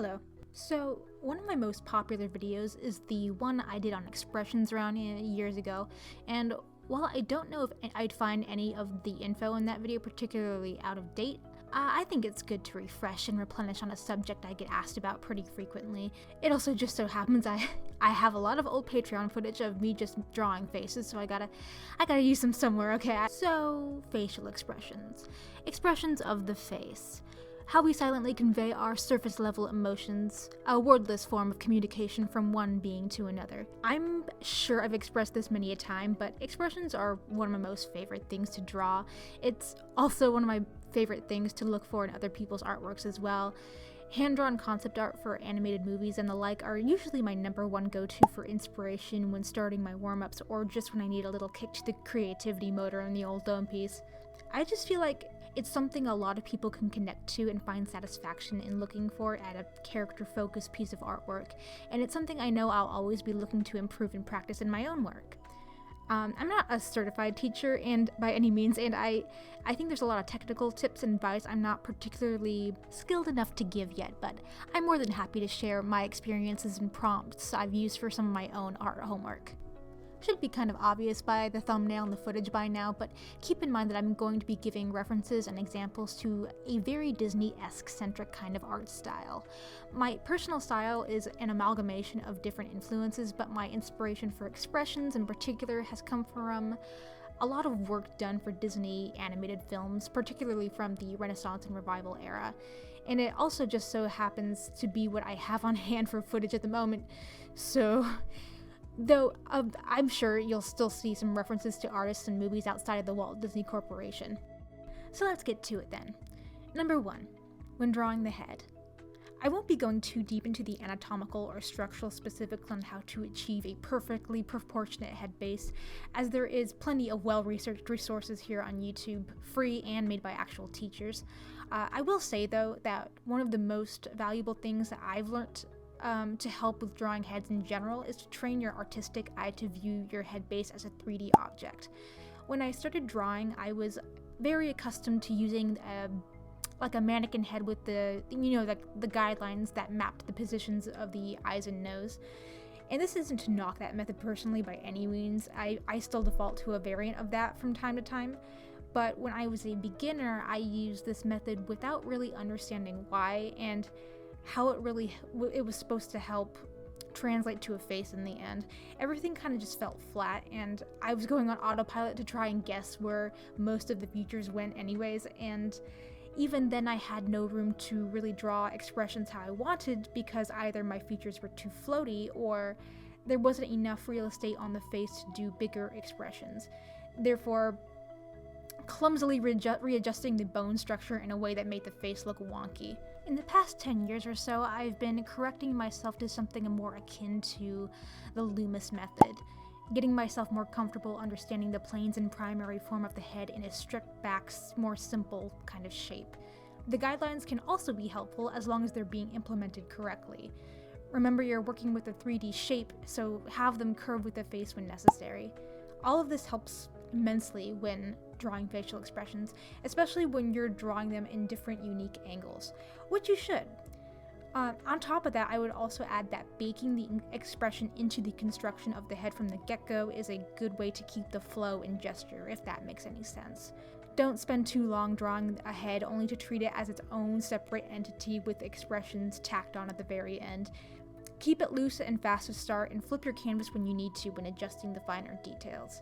Hello. So, one of my most popular videos is the one I did on expressions around years ago, and while I don't know if I'd find any of the info in that video particularly out of date, I think it's good to refresh and replenish on a subject I get asked about pretty frequently. It also just so happens I have a lot of old Patreon footage of me just drawing faces, so I gotta use them somewhere, okay? So, facial expressions. Expressions of the face. How we silently convey our surface-level emotions, a wordless form of communication from one being to another. I'm sure I've expressed this many a time, but expressions are one of my most favorite things to draw. It's also one of my favorite things to look for in other people's artworks as well. Hand-drawn concept art for animated movies and the like are usually my #1 go-to for inspiration when starting my warm-ups or just when I need a little kick to the creativity motor in the old dome piece. I just feel like it's something a lot of people can connect to and find satisfaction in looking for at a character-focused piece of artwork, and it's something I know I'll always be looking to improve and practice in my own work. I'm not a certified teacher and by any means, and I think there's a lot of technical tips and advice I'm not particularly skilled enough to give yet, but I'm more than happy to share my experiences and prompts I've used for some of my own art homework. Should be kind of obvious by the thumbnail and the footage by now, but keep in mind that I'm going to be giving references and examples to a very Disney-esque centric kind of art style. My personal style is an amalgamation of different influences, but my inspiration for expressions in particular has come from a lot of work done for Disney animated films, particularly from the Renaissance and Revival era. And it also just so happens to be what I have on hand for footage at the moment, so though I'm sure you'll still see some references to artists and movies outside of the Walt Disney Corporation. So let's get to it then. Number 1. When drawing the head. I won't be going too deep into the anatomical or structural specifics on how to achieve a perfectly proportionate head base, as there is plenty of well-researched resources here on YouTube, free and made by actual teachers. I will say though that one of the most valuable things that I've learned to help with drawing heads in general is to train your artistic eye to view your head base as a 3D object. When I started drawing, I was very accustomed to using like a mannequin head with the guidelines that mapped the positions of the eyes and nose. And this isn't to knock that method personally by any means. I still default to a variant of that from time to time. But when I was a beginner, I used this method without really understanding why and how it was supposed to help translate to a face in the end. Everything kind of just felt flat, and I was going on autopilot to try and guess where most of the features went anyways, and even then I had no room to really draw expressions how I wanted because either my features were too floaty or there wasn't enough real estate on the face to do bigger expressions. Therefore, clumsily readjusting the bone structure in a way that made the face look wonky. In the past 10 years or so, I've been correcting myself to something more akin to the Loomis method, getting myself more comfortable understanding the planes and primary form of the head in a stripped back, more simple kind of shape. The guidelines can also be helpful as long as they're being implemented correctly. Remember, you're working with a 3D shape, so have them curve with the face when necessary. All of this helps immensely when drawing facial expressions, especially when you're drawing them in different unique angles, which you should. On top of that, I would also add that baking the expression into the construction of the head from the get-go is a good way to keep the flow and gesture, if that makes any sense. Don't spend too long drawing a head only to treat it as its own separate entity with expressions tacked on at the very end. Keep it loose and fast to start, and flip your canvas when you need to when adjusting the finer details.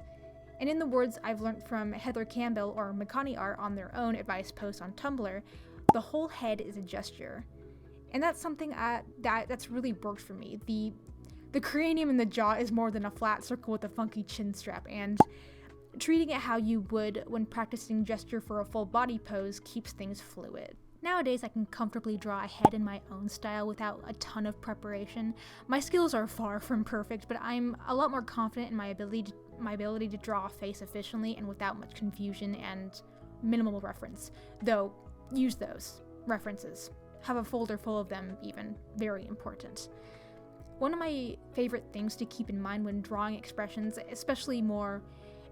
And in the words I've learned from Heather Campbell or MAKANIART on their own advice post on Tumblr, the whole head is a gesture. And that's something that's really worked for me. The cranium in the jaw is more than a flat circle with a funky chin strap, and treating it how you would when practicing gesture for a full body pose keeps things fluid. Nowadays, I can comfortably draw a head in my own style without a ton of preparation. My skills are far from perfect, but I'm a lot more confident in my ability to draw a face efficiently and without much confusion and minimal reference. Though, use those references. Have a folder full of them even. Very important. One of my favorite things to keep in mind when drawing expressions, especially more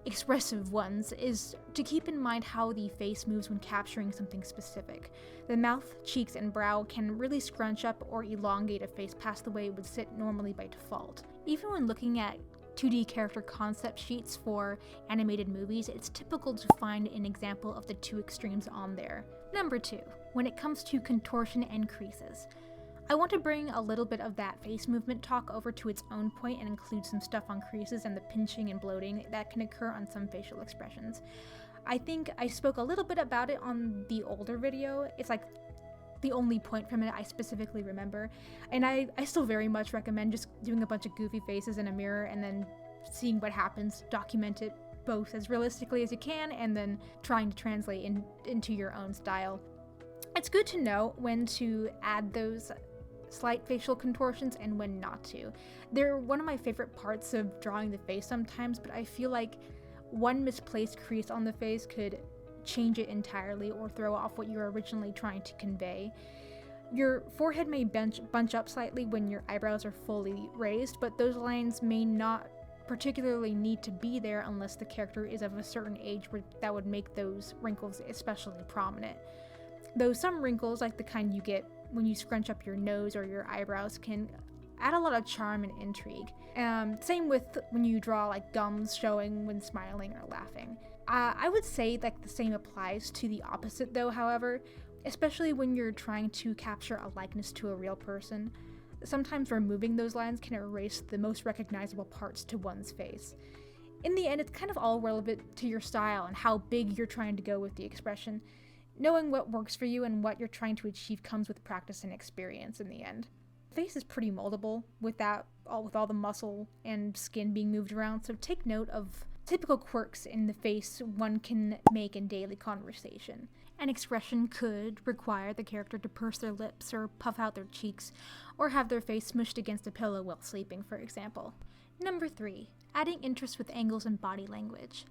expressive ones is to keep in mind how the face moves when capturing something specific. The mouth, cheeks, and brow can really scrunch up or elongate a face past the way it would sit normally by default. Even when looking at 2D character concept sheets for animated movies, it's typical to find an example of the two extremes on there. Number 2, when it comes to contortion and creases. I want to bring a little bit of that face movement talk over to its own point and include some stuff on creases and the pinching and bloating that can occur on some facial expressions. I think I spoke a little bit about it on the older video. It's like the only point from it I specifically remember, and I still very much recommend just doing a bunch of goofy faces in a mirror and then seeing what happens, document it both as realistically as you can, and then trying to translate into your own style. It's good to know when to add those slight facial contortions and when not to. They're one of my favorite parts of drawing the face sometimes, but I feel like one misplaced crease on the face could change it entirely or throw off what you were originally trying to convey. Your forehead may bunch up slightly when your eyebrows are fully raised, but those lines may not particularly need to be there unless the character is of a certain age where that would make those wrinkles especially prominent. Though some wrinkles, like the kind you get when you scrunch up your nose or your eyebrows, can add a lot of charm and intrigue. Same with when you draw like gums showing when smiling or laughing. I would say that the same applies to the opposite though, however, especially when you're trying to capture a likeness to a real person. Sometimes removing those lines can erase the most recognizable parts to one's face. In the end, it's kind of all relevant to your style and how big you're trying to go with the expression. Knowing what works for you and what you're trying to achieve comes with practice and experience in the end. The face is pretty moldable with all the muscle and skin being moved around, so take note of typical quirks in the face one can make in daily conversation. An expression could require the character to purse their lips or puff out their cheeks, or have their face smushed against a pillow while sleeping, for example. Number 3, adding interest with angles and body language.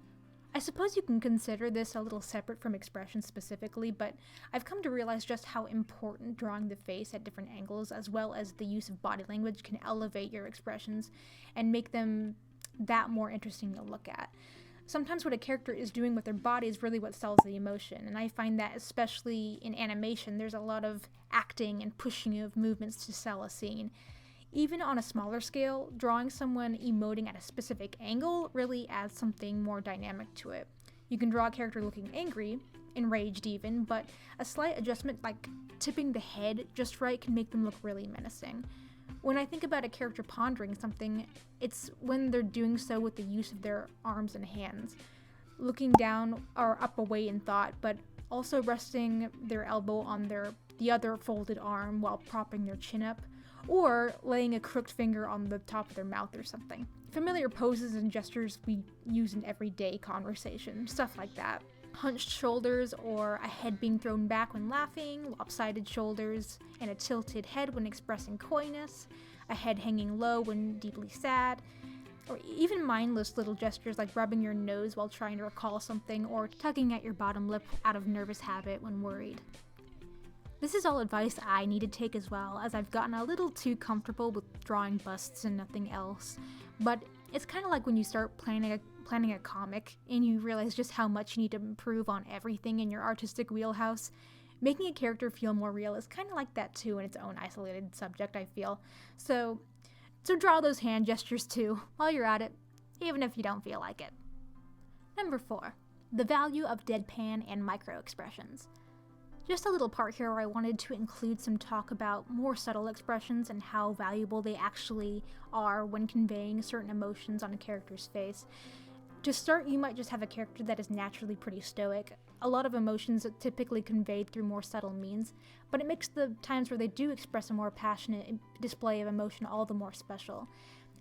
I suppose you can consider this a little separate from expression specifically, but I've come to realize just how important drawing the face at different angles as well as the use of body language can elevate your expressions and make them that more interesting to look at. Sometimes what a character is doing with their body is really what sells the emotion, and I find that especially in animation, there's a lot of acting and pushing of movements to sell a scene. Even on a smaller scale, drawing someone emoting at a specific angle really adds something more dynamic to it. You can draw a character looking angry, enraged even, but a slight adjustment like tipping the head just right can make them look really menacing. When I think about a character pondering something, it's when they're doing so with the use of their arms and hands, looking down or up away in thought, but also resting their elbow on the other folded arm while propping their chin up, or laying a crooked finger on the top of their mouth or something. Familiar poses and gestures we use in everyday conversation, stuff like that. Hunched shoulders or a head being thrown back when laughing, lopsided shoulders and a tilted head when expressing coyness, a head hanging low when deeply sad, or even mindless little gestures like rubbing your nose while trying to recall something or tugging at your bottom lip out of nervous habit when worried. This is all advice I need to take as well, as I've gotten a little too comfortable with drawing busts and nothing else. But it's kind of like when you start planning a comic and you realize just how much you need to improve on everything in your artistic wheelhouse. Making a character feel more real is kind of like that too in its own isolated subject, I feel. So draw those hand gestures too while you're at it, even if you don't feel like it. Number 4, the value of deadpan and micro expressions. Just a little part here where I wanted to include some talk about more subtle expressions and how valuable they actually are when conveying certain emotions on a character's face. To start, you might just have a character that is naturally pretty stoic. A lot of emotions are typically conveyed through more subtle means, but it makes the times where they do express a more passionate display of emotion all the more special.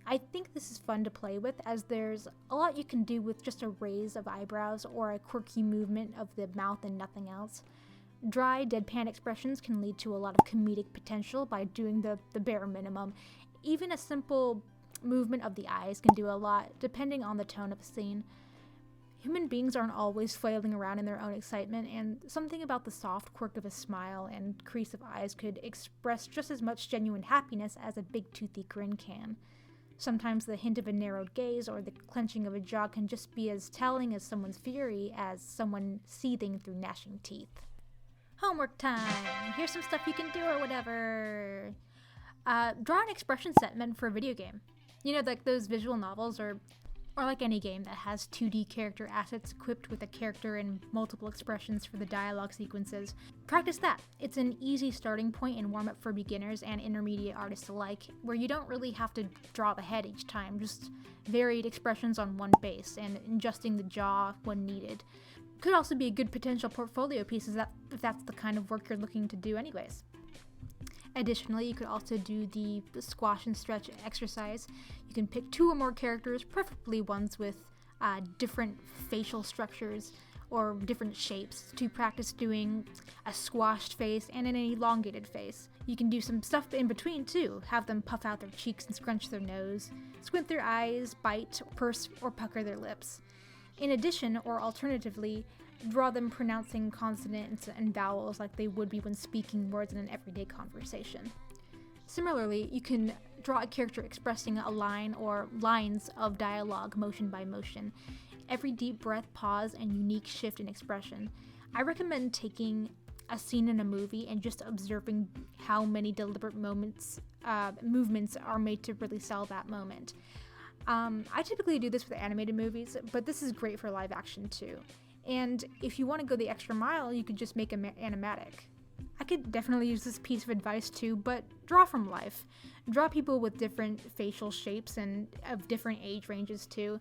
I think this is fun to play with, as there's a lot you can do with just a raise of eyebrows or a quirky movement of the mouth and nothing else. Dry, deadpan expressions can lead to a lot of comedic potential by doing the bare minimum. Even a simple movement of the eyes can do a lot, depending on the tone of a scene. Human beings aren't always flailing around in their own excitement, and something about the soft quirk of a smile and crease of eyes could express just as much genuine happiness as a big toothy grin can. Sometimes the hint of a narrowed gaze or the clenching of a jaw can just be as telling as someone's fury as someone seething through gnashing teeth. Homework time! Here's some stuff you can do or whatever. Draw an expression set meant for a video game. You know, like those visual novels or like any game that has 2D character assets equipped with a character and multiple expressions for the dialogue sequences. Practice that. It's an easy starting point and warm-up for beginners and intermediate artists alike, where you don't really have to draw the head each time, just varied expressions on one base and adjusting the jaw when needed. Could also be a good potential portfolio piece if that's the kind of work you're looking to do anyways. Additionally, you could also do the squash and stretch exercise. You can pick 2 or more characters, preferably ones with different facial structures or different shapes, to practice doing a squashed face and an elongated face. You can do some stuff in between too. Have them puff out their cheeks and scrunch their nose, squint their eyes, bite, purse, or pucker their lips. In addition, or alternatively, draw them pronouncing consonants and vowels like they would be when speaking words in an everyday conversation. Similarly, you can draw a character expressing a line or lines of dialogue motion by motion. Every deep breath, pause, and unique shift in expression. I recommend taking a scene in a movie and just observing how many deliberate movements are made to really sell that moment. I typically do this with animated movies, but this is great for live action too. And if you want to go the extra mile, you could just make an animatic. I could definitely use this piece of advice too, but draw from life. Draw people with different facial shapes and of different age ranges too.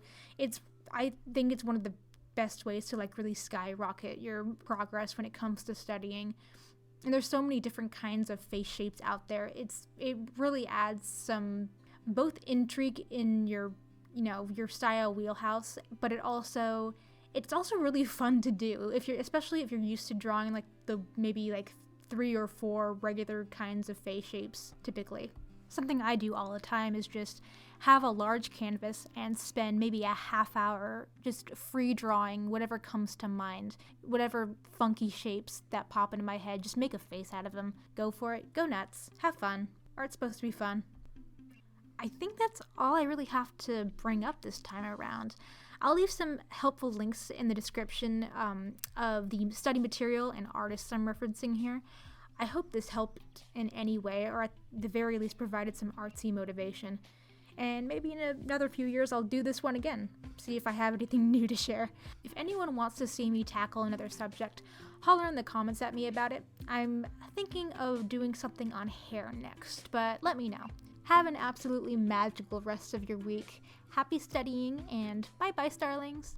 I think it's one of the best ways to like really skyrocket your progress when it comes to studying. And there's so many different kinds of face shapes out there. It really adds some both intrigue in your style wheelhouse, but it's also really fun to do especially if you're used to drawing like maybe 3 or 4 regular kinds of face shapes typically. Something I do all the time is just have a large canvas and spend maybe a half hour just free drawing whatever comes to mind, whatever funky shapes that pop into my head. Just make a face out of them. Go for it. Go nuts. Have fun. Art's supposed to be fun. I think that's all I really have to bring up this time around. I'll leave some helpful links in the description of the study material and artists I'm referencing here. I hope this helped in any way, or at the very least provided some artsy motivation. And maybe in another few years I'll do this one again, see if I have anything new to share. If anyone wants to see me tackle another subject, holler in the comments at me about it. I'm thinking of doing something on hair next, but let me know. Have an absolutely magical rest of your week. Happy studying, and bye-bye, starlings!